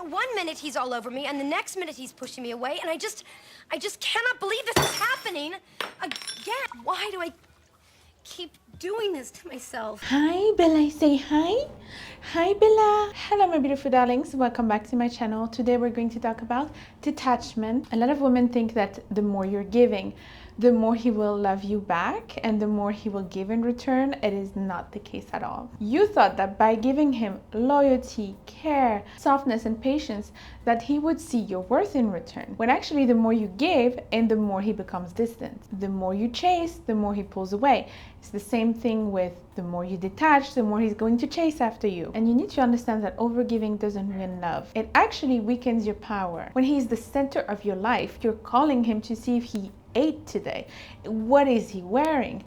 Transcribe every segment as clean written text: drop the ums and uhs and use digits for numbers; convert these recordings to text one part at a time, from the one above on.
one minute he's all over me, and the next minute he's pushing me away, and I just cannot believe this is happening again. Why do I keep doing this to myself? Hi, Bella. Say hi. Hi, Bella. Hello, my beautiful darlings. Welcome back to my channel. Today we're going to talk about detachment. A lot of women think that the more you're giving, the more he will love you back and the more he will give in return. It is not the case at all. You thought that by giving him loyalty, care, softness, and patience, that he would see your worth in return. When actually the more you give and the more he becomes distant. The more you chase, the more he pulls away. It's the same thing with the more you detach, the more he's going to chase after you. And you need to understand that overgiving doesn't win love. It actually weakens your power. When he's the center of your life, you're calling him to see if he ate today. What is he wearing?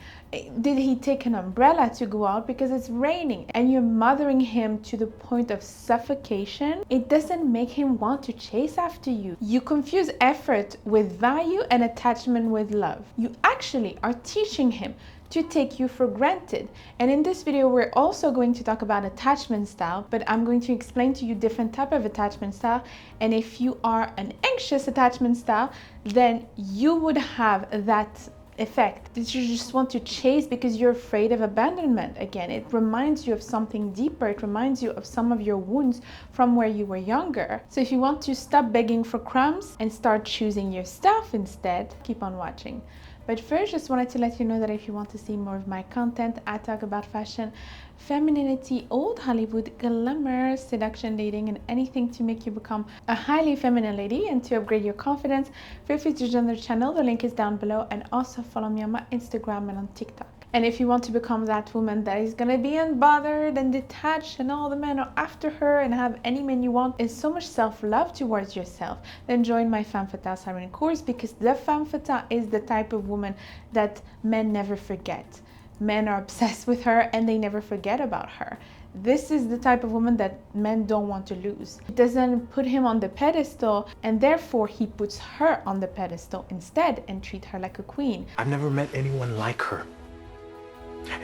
Did he take an umbrella to go out because it's raining? And you're mothering him to the point of suffocation. It doesn't make him want to chase after you. You confuse effort with value and attachment with love. You actually are teaching him to take you for granted. And in this video, we're also going to talk about attachment style, but I'm going to explain to you different type of attachment style. And if you are an anxious attachment style, then you would have that effect that you just want to chase because you're afraid of abandonment. Again, it reminds you of something deeper. It reminds you of some of your wounds from where you were younger. So if you want to stop begging for crumbs and start choosing your stuff instead, keep on watching. But first, just wanted to let you know that if you want to see more of my content, I talk about fashion, femininity, old Hollywood, glamour, seduction, dating, and anything to make you become a highly feminine lady and to upgrade your confidence. Feel free to join the channel. The link is down below, and also follow me on my Instagram and on TikTok. And if you want to become that woman that is gonna be unbothered and detached and all the men are after her and have any man you want, and so much self-love towards yourself, then join my Femme Fatale Siren course, because the Femme Fatale is the type of woman that men never forget. Men are obsessed with her and they never forget about her. This is the type of woman that men don't want to lose. It doesn't put him on the pedestal, and therefore he puts her on the pedestal instead and treat her like a queen. I've never met anyone like her.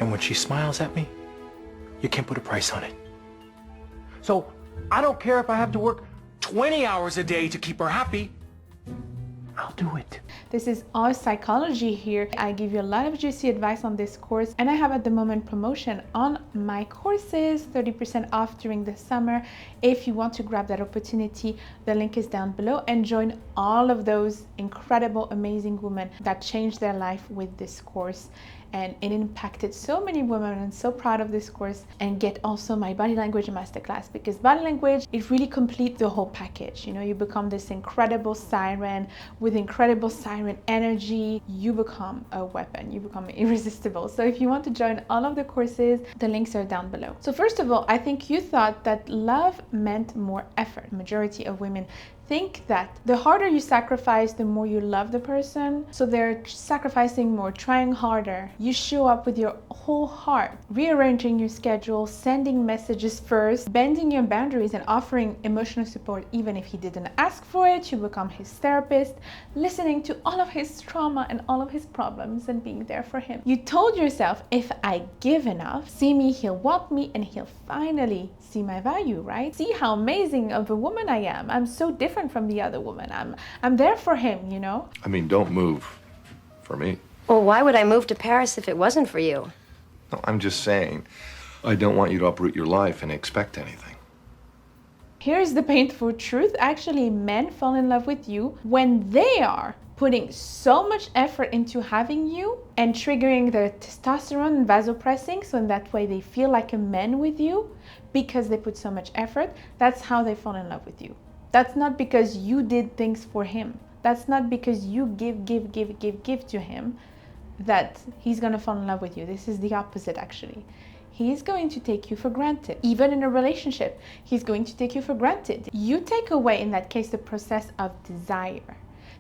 And when she smiles at me, you can't put a price on it. So I don't care if I have to work 20 hours a day to keep her happy. I'll do it. This is all psychology here. I give you a lot of juicy advice on this course, and I have at the moment promotion on my courses, 30% off during the summer. If you want to grab that opportunity, the link is down below, and join all of those incredible, amazing women that changed their life with this course. And it impacted so many women. I'm so proud of this course. And get also my body language masterclass, because body language, it really completes the whole package. You know, you become this incredible siren with incredible siren energy. You become a weapon. You become irresistible. So if you want to join all of the courses, the links are down below. So first of all, I think you thought that love meant more effort. Majority of women think that the harder you sacrifice, the more you love the person. So they're sacrificing more, trying harder. You show up with your whole heart, rearranging your schedule, sending messages first, bending your boundaries and offering emotional support even if he didn't ask for it. You become his therapist, listening to all of his trauma and all of his problems and being there for him. You told yourself, if I give enough, see me, he'll want me, and he'll finally see my value, right? See how amazing of a woman I am. I'm so different from the other woman. I'm there for him, you know? I mean, don't move for me. Well, why would I move to Paris if it wasn't for you? No, I'm just saying, I don't want you to uproot your life and expect anything. Here's the painful truth. Actually, men fall in love with you when they are putting so much effort into having you and triggering their testosterone and vasopressing, so in that way they feel like a man with you because they put so much effort. That's how they fall in love with you. That's not because you did things for him. That's not because you give to him that he's gonna fall in love with you. This is the opposite, actually. He's going to take you for granted. Even in a relationship, he's going to take you for granted. You take away, in that case, the process of desire.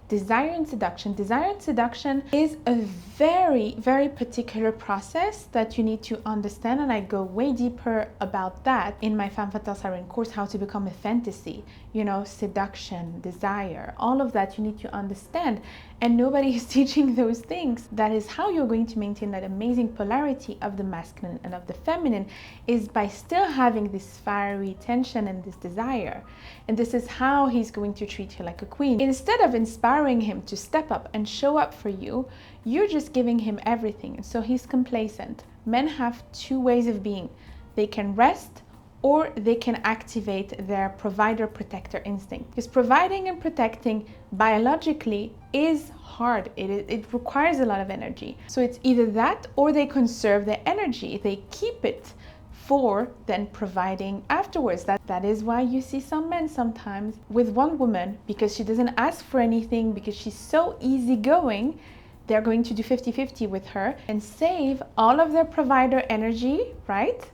desire and seduction. Desire and seduction is a very, very particular process that you need to understand, and I go way deeper about that in my Femme Fatale Siren course, How to Become a Fantasy. You know, seduction, desire, all of that you need to understand, and nobody is teaching those things. That is how you're going to maintain that amazing polarity of the masculine and of the feminine, is by still having this fiery tension and this desire. And this is how he's going to treat you like a queen. Instead of inspiring him to step up and show up for you, you're just giving him everything, and so he's complacent. Men have two ways of being. They can rest, or they can activate their provider protector instinct. Because providing and protecting biologically is hard. It requires a lot of energy. So it's either that, or they conserve their energy. They keep it for then providing afterwards. That is why you see some men sometimes with one woman, because she doesn't ask for anything, because she's so easygoing, they're going to do 50-50 with her and save all of their provider energy, right?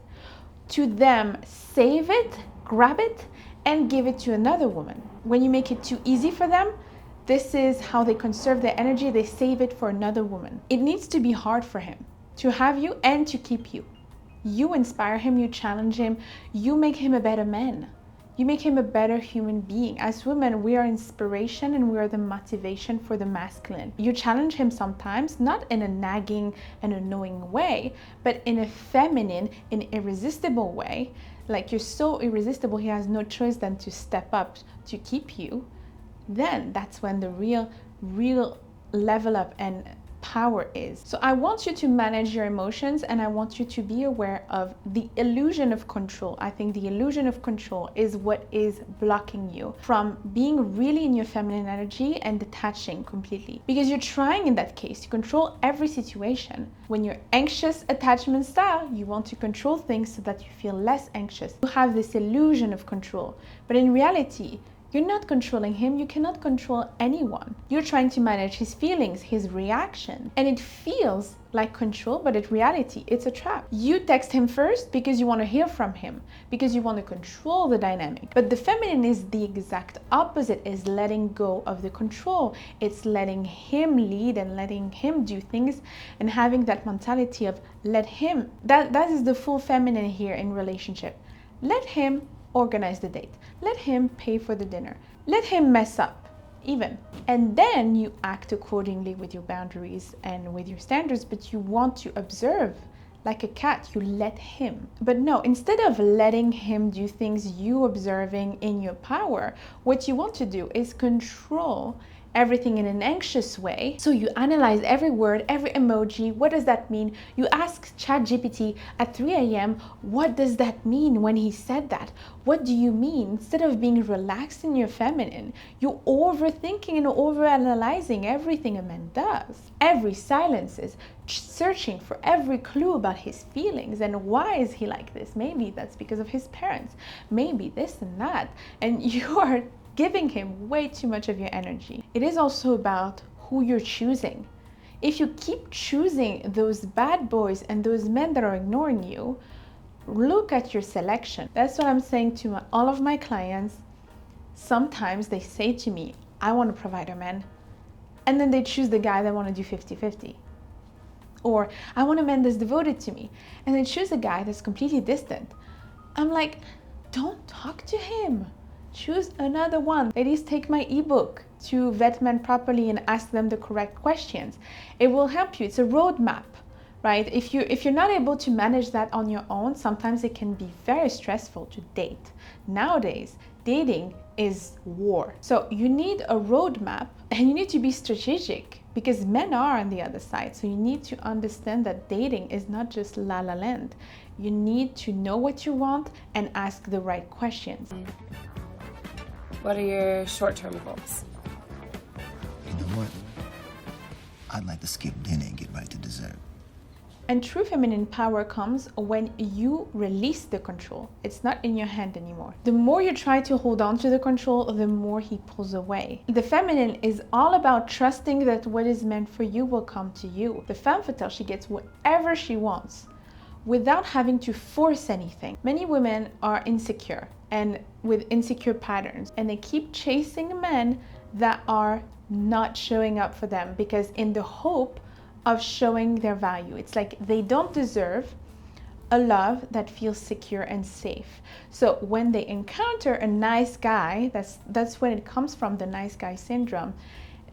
To them, save it, grab it, and give it to another woman. When you make it too easy for them, this is how they conserve their energy. They save it for another woman. It needs to be hard for him to have you and to keep you. You inspire him, you challenge him, you make him a better man. You make him a better human being. As women, we are inspiration and we are the motivation for the masculine. You challenge him sometimes, not in a nagging and annoying way, but in a feminine and irresistible way. Like, you're so irresistible, he has no choice than to step up to keep you. Then that's when the real level up and power is. So I want you to manage your emotions, and I want you to be aware of the illusion of control. I think the illusion of control is what is blocking you from being really in your feminine energy and detaching completely. Because you're trying in that case to control every situation. When you're anxious attachment style, you want to control things so that you feel less anxious. You have this illusion of control, but in reality, you're not controlling him. You cannot control anyone. You're trying to manage his feelings, his reaction. And it feels like control, but in reality, it's a trap. You text him first because you want to hear from him, because you want to control the dynamic. But the feminine is the exact opposite, is letting go of the control. It's letting him lead and letting him do things, and having that mentality of let him. That is the full feminine here in relationship. Let him organize the date. Let him pay for the dinner. Let him mess up even. And then you act accordingly with your boundaries and with your standards, but you want to observe like a cat. You let him. But no, instead of letting him do things, you observing in your power, what you want to do is control everything in an anxious way. So you analyze every word, every emoji. What does that mean? You ask ChatGPT at 3 a.m., what does that mean when he said that? What do you mean? Instead of being relaxed in your feminine, you're overthinking and overanalyzing everything a man does. Every silence is searching for every clue about his feelings and why is he like this? Maybe that's because of his parents. Maybe this and that. And you are giving him way too much of your energy. It is also about who you're choosing. If you keep choosing those bad boys and those men that are ignoring you, look at your selection. That's what I'm saying to all of my clients. Sometimes they say to me, I want a provider man. And then they choose the guy that want to do 50-50. Or I want a man that's devoted to me. And they choose a guy that's completely distant. I'm like, don't talk to him. Choose another one. Ladies, take my ebook to vet men properly and ask them the correct questions. It will help you. It's a roadmap, right? If you're not able to manage that on your own, sometimes it can be very stressful to date. Nowadays, dating is war. So you need a roadmap and you need to be strategic, because men are on the other side. So you need to understand that dating is not just la la land. You need to know what you want and ask the right questions. What are your short-term goals? You know what? I'd like to skip dinner and get right to dessert. And true feminine power comes when you release the control. It's not in your hand anymore. The more you try to hold on to the control, the more he pulls away. The feminine is all about trusting that what is meant for you will come to you. The femme fatale, she gets whatever she wants without having to force anything. Many women are insecure and with insecure patterns, and they keep chasing men that are not showing up for them because in the hope of showing their value. It's like they don't deserve a love that feels secure and safe. So when they encounter a nice guy, that's when it comes from, the nice guy syndrome,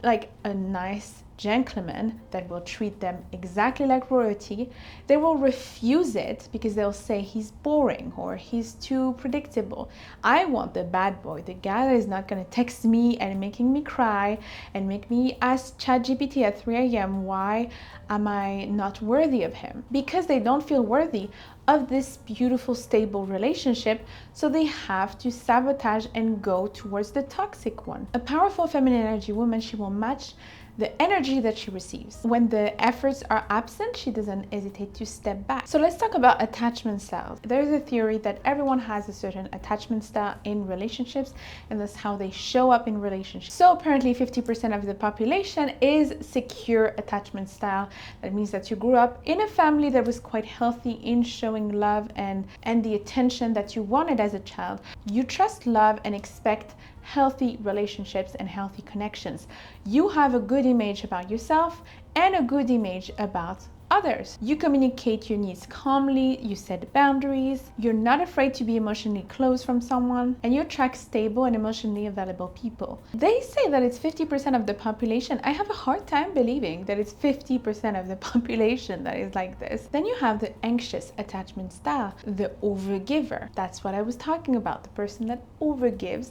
like a nice gentleman that will treat them exactly like royalty, they will refuse it because they'll say he's boring or he's too predictable. I want the bad boy, the guy that is not going to text me and making me cry and make me ask ChatGPT at 3 a.m. why am I not worthy of him? Because they don't feel worthy of this beautiful, stable relationship, so they have to sabotage and go towards the toxic one. A powerful feminine energy woman, she will match the energy that she receives. When the efforts are absent, she doesn't hesitate to step back. So let's talk about attachment styles. There's a theory that everyone has a certain attachment style in relationships, and that's how they show up in relationships. So apparently 50% of the population is secure attachment style. That means that you grew up in a family that was quite healthy in showing love and the attention that you wanted as a child. You trust love and expect healthy relationships and healthy connections. You have a good image about yourself and a good image about others. You communicate your needs calmly, you set boundaries, you're not afraid to be emotionally close from someone, and you attract stable and emotionally available people. They say that it's 50% of the population. I have a hard time believing that it's 50% of the population that is like this. Then you have the anxious attachment style, the overgiver. That's what I was talking about, the person that overgives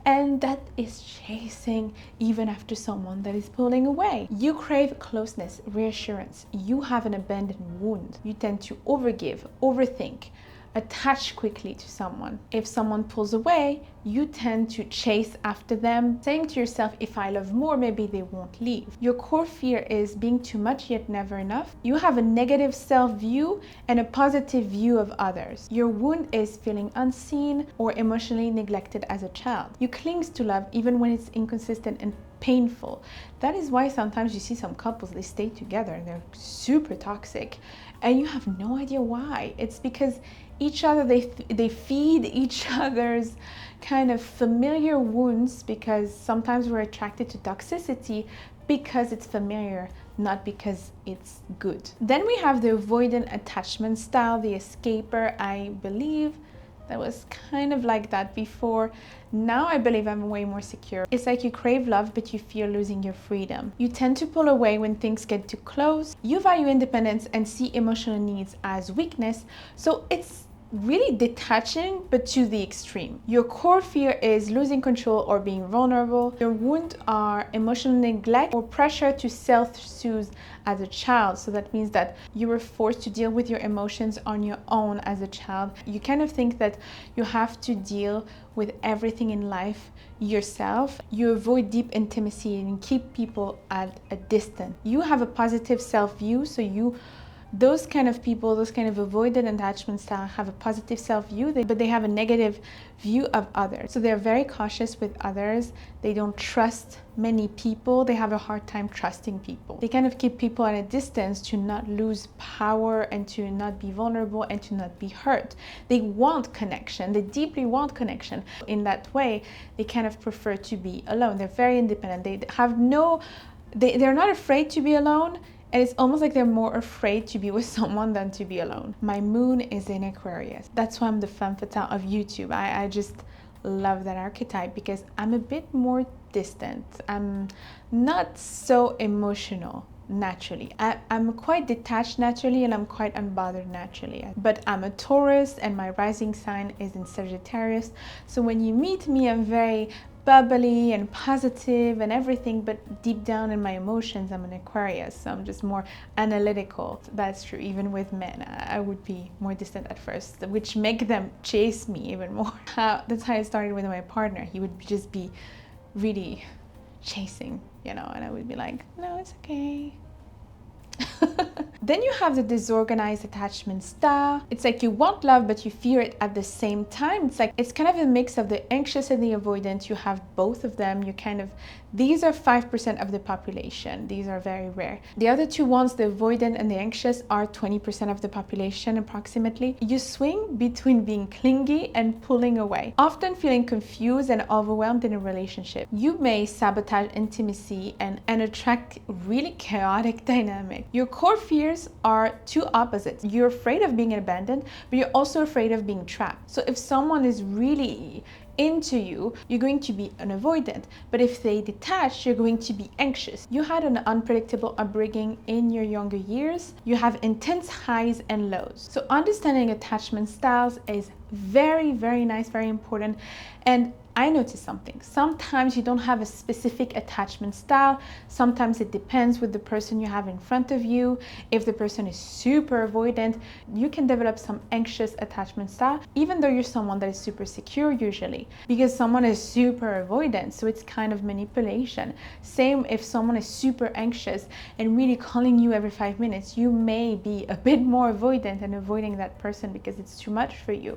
and that is chasing even after someone that is pulling away. You crave closeness, reassurance. You have an abandoned wound. You tend to overgive, overthink, attach quickly to someone. If someone pulls away, you tend to chase after them, saying to yourself, if I love more, maybe they won't leave. Your core fear is being too much yet never enough. You have a negative self-view and a positive view of others. Your wound is feeling unseen or emotionally neglected as a child. You cling to love even when it's inconsistent and painful. That is why sometimes you see some couples, they stay together and they're super toxic and you have no idea why. It's because each other, they feed each other's kind of familiar wounds, because sometimes we're attracted to toxicity because it's familiar, not because it's good. Then we have the avoidant attachment style, the escaper. I believe that was kind of like that before. Now I believe I'm way more secure. It's like you crave love, but you fear losing your freedom. You tend to pull away when things get too close. You value independence and see emotional needs as weakness. So it's really detaching, but to the extreme. Your core fear is losing control or being vulnerable. Your wounds are emotional neglect or pressure to self-soothe as a child. So that means that you were forced to deal with your emotions on your own as a child. You kind of think that you have to deal with everything in life yourself. You avoid deep intimacy and keep people at a distance. You have a positive self-view, so those kind of people, those kind of avoidant attachment style have a positive self-view, but they have a negative view of others. So they're very cautious with others. They don't trust many people. They have a hard time trusting people. They kind of keep people at a distance to not lose power and to not be vulnerable and to not be hurt. They want connection. They deeply want connection. In that way, they kind of prefer to be alone. They're very independent. They're not afraid to be alone. And it's almost like they're more afraid to be with someone than to be alone. My moon is in Aquarius. That's why I'm the femme fatale of YouTube. I just love that archetype because I'm a bit more distant. I'm not so emotional naturally. I'm quite detached naturally and I'm quite unbothered naturally. But I'm a Taurus and my rising sign is in Sagittarius. So when you meet me, I'm very bubbly and positive and everything, but deep down in my emotions, I'm an Aquarius, so I'm just more analytical. That's true, even with men. I would be more distant at first, which make them chase me even more. That's how I started with my partner. He would just be really chasing, and I would be like, no, it's okay. Then you have the disorganized attachment style. It's like you want love, but you fear it at the same time. It's kind of a mix of the anxious and the avoidant. You have both of them. These are 5% of the population. These are very rare. The other two ones, the avoidant and the anxious, are 20% of the population approximately. You swing between being clingy and pulling away, often feeling confused and overwhelmed in a relationship. You may sabotage intimacy and attract really chaotic dynamic. Your core fears are two opposites. You're afraid of being abandoned, but you're also afraid of being trapped. So if someone is really into you, you're going to be an avoidant. But if they detach, you're going to be anxious. You had an unpredictable upbringing in your younger years. You have intense highs and lows. So understanding attachment styles is very, very nice, very important. And I noticed something. Sometimes you don't have a specific attachment style. Sometimes it depends with the person you have in front of you. If the person is super avoidant, you can develop some anxious attachment style, even though you're someone that is super secure usually, because someone is super avoidant. So it's kind of manipulation. Same if someone is super anxious and really calling you every 5 minutes, you may be a bit more avoidant and avoiding that person because it's too much for you.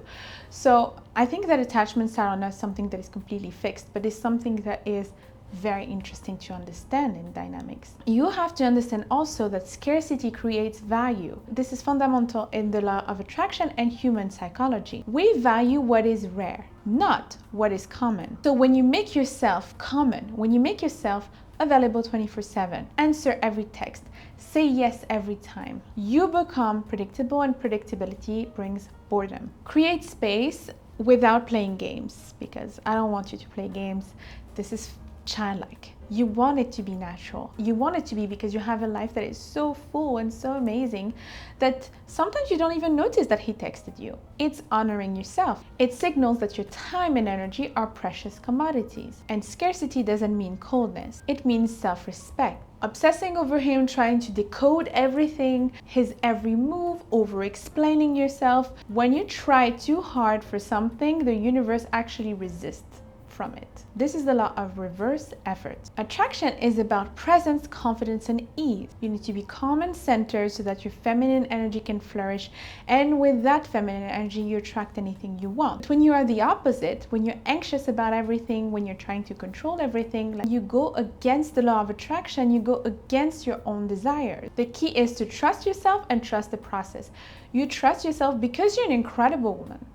So I think that attachment style is not something that is completely fixed, but it's something that is very interesting to understand in dynamics. You have to understand also that scarcity creates value. This is fundamental in the law of attraction and human psychology. We value what is rare, not what is common. So when you make yourself common, when you make yourself available 24/7, answer every text, say yes every time, you become predictable, and predictability brings boredom. Create space without playing games, because I don't want you to play games. This is childlike. You want it to be natural. You want it to be because you have a life that is so full and so amazing that sometimes you don't even notice that he texted you. It's honoring yourself. It signals that your time and energy are precious commodities. And scarcity doesn't mean coldness. It means self-respect. Obsessing over him, trying to decode everything, his every move, over-explaining yourself. When you try too hard for something, the universe actually resists from it. This is the law of reverse effort. Attraction is about presence, confidence, and ease. You need to be calm and centered so that your feminine energy can flourish, and with that feminine energy you attract anything you want. When you are the opposite, when you're anxious about everything, when you're trying to control everything, you go against the law of attraction, you go against your own desires. The key is to trust yourself and trust the process. You trust yourself because you're an incredible woman.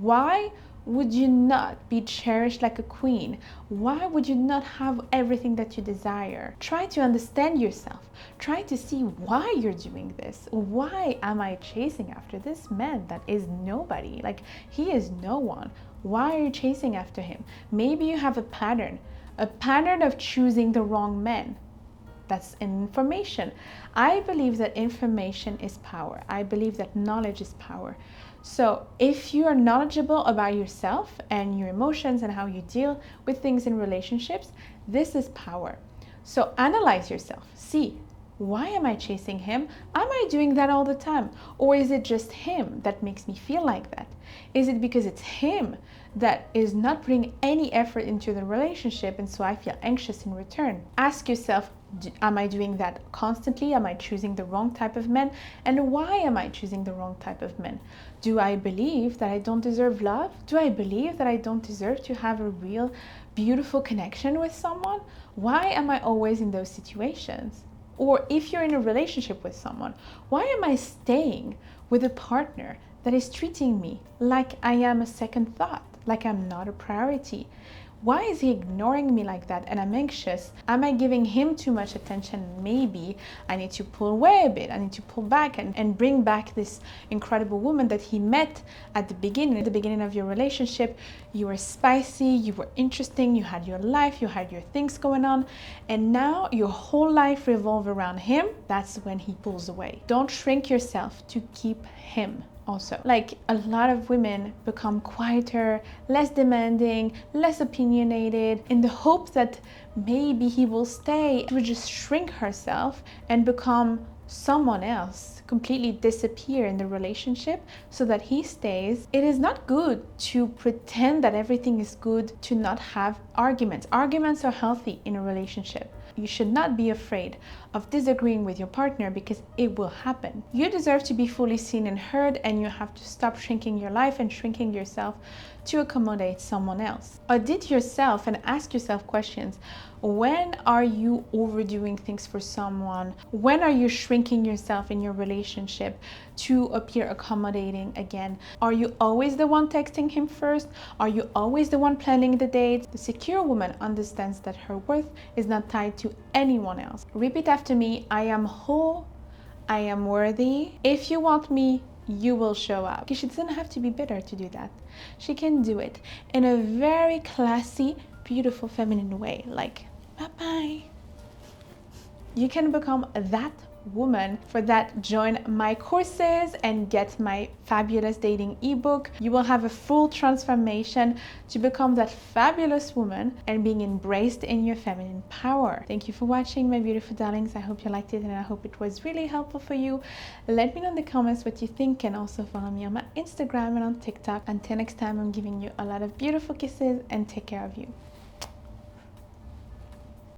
Why would you not be cherished like a queen? Why would you not have everything that you desire? Try to understand yourself. Try to see why you're doing this. Why am I chasing after this man that is nobody? Like, he is no one. Why are you chasing after him? Maybe you have a pattern of choosing the wrong men. That's information. I believe that information is power. I believe that knowledge is power. So if you are knowledgeable about yourself and your emotions and how you deal with things in relationships, this is power. So analyze yourself. See, why am I chasing him? Am I doing that all the time? Or is it just him that makes me feel like that? Is it because it's him that is not putting any effort into the relationship and so I feel anxious in return? Ask yourself, am I doing that constantly? Am I choosing the wrong type of men? And why am I choosing the wrong type of men? Do I believe that I don't deserve love? Do I believe that I don't deserve to have a real, beautiful connection with someone? Why am I always in those situations? Or if you're in a relationship with someone, why am I staying with a partner that is treating me like I am a second thought, like I'm not a priority? Why is he ignoring me like that and I'm anxious? Am I giving him too much attention? Maybe I need to pull away a bit. I need to pull back and bring back this incredible woman that he met at the beginning of your relationship. You were spicy, you were interesting, you had your life, you had your things going on, and now your whole life revolves around him. That's when he pulls away. Don't shrink yourself to keep him. Also, like, a lot of women become quieter, less demanding, less opinionated in the hope that maybe he will stay. She would just shrink herself and become someone else, completely disappear in the relationship so that he stays. It is not good to pretend that everything is good, to not have arguments. Arguments are healthy in a relationship. You should not be afraid of disagreeing with your partner because it will happen. You deserve to be fully seen and heard, and you have to stop shrinking your life and shrinking yourself to accommodate someone else. Audit yourself and ask yourself questions. When are you overdoing things for someone? When are you shrinking yourself in your relationship to appear accommodating again? Are you always the one texting him first? Are you always the one planning the dates? The secure woman understands that her worth is not tied to anyone else. Repeat after me. I am whole. I am worthy. If you want me, you will show up. She doesn't have to be bitter to do that. She can do it in a very classy, beautiful, feminine way. Like, bye-bye. You can become that woman. For that, join my courses and get my fabulous dating ebook. You will have a full transformation to become that fabulous woman and being embraced in your feminine power. Thank you for watching, my beautiful darlings. I hope you liked it and I hope it was really helpful for you. Let me know in the comments what you think, and also follow me on my Instagram and on TikTok. Until next time, I'm giving you a lot of beautiful kisses and take care of you.